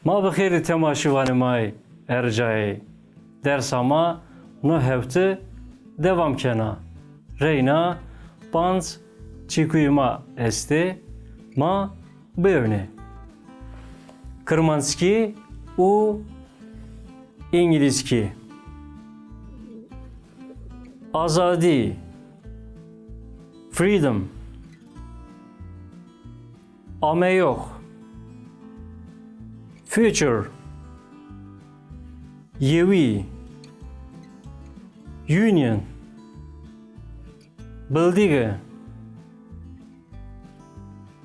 ما بخیر تماشیوان مای ارجای درس ما نه هفته devam kena. Reyna pans çikuyma este ma bevne. Kırmanski u İngilizki. Azadi. Freedom. Ame yok. Future. Yevi. Union. Bildige.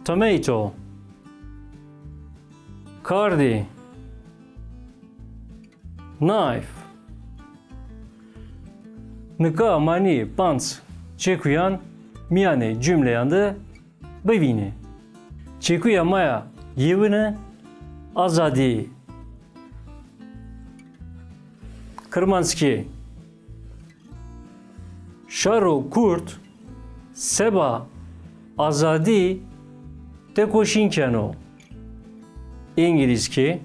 Tomato. Cardi. Knife. Nika mani pants çekuyan miyane cümleyanda bevini. Çekuya maya yevine azadi. Kırmanski. Şaro kurt seba azadi tekoşinkeno. İngilizce.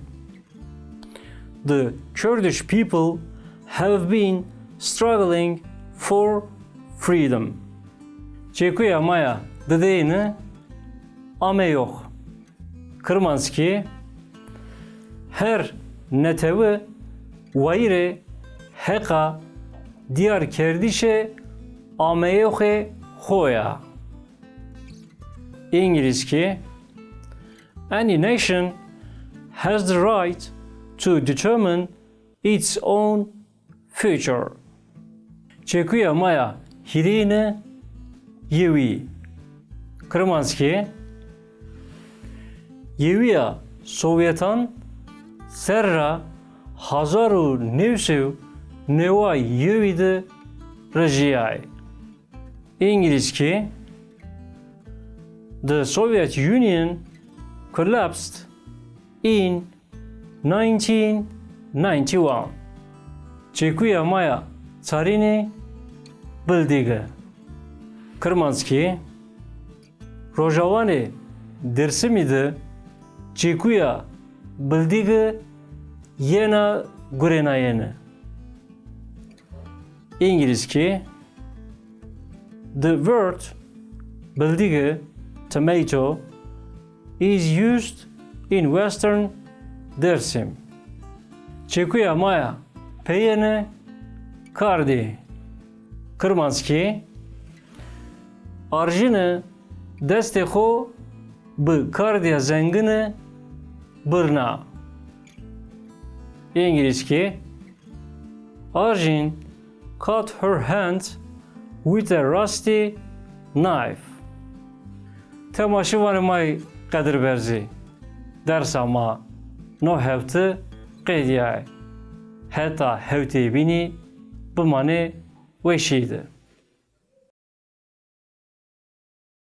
The Kurdish people have been struggling for freedom. Çekuya maya dedeyini ame yok. Kırmanski. Her netevi vayre heka diyar kerdişe ameyohe hoya. İngilizce. Any nation has the right to determine its own future. Çekuya maya hirine yevi. Kırmanski. Yeviya Sovyetan serra hazaru nevsev neva yevide rejiyay. İngilizce. The Soviet Union collapsed in 1991. Çekuya maya Tsarine bildige. Kırmanski. Rojavane dersimide Çekuya bildige yena gurenayene. İngilizce. The word bildige tomato is used in Western dersim. Çekuya maya peyene kardi. Kırmanski. Arjine deste xo bi kardiya zengine birna. İngilizce. Arjin cut her hand with a rusty knife. Temaşıvanı may kadir berzi. Ders ama no hafta qediyay. Hatta hafta bini bimane veşiydi.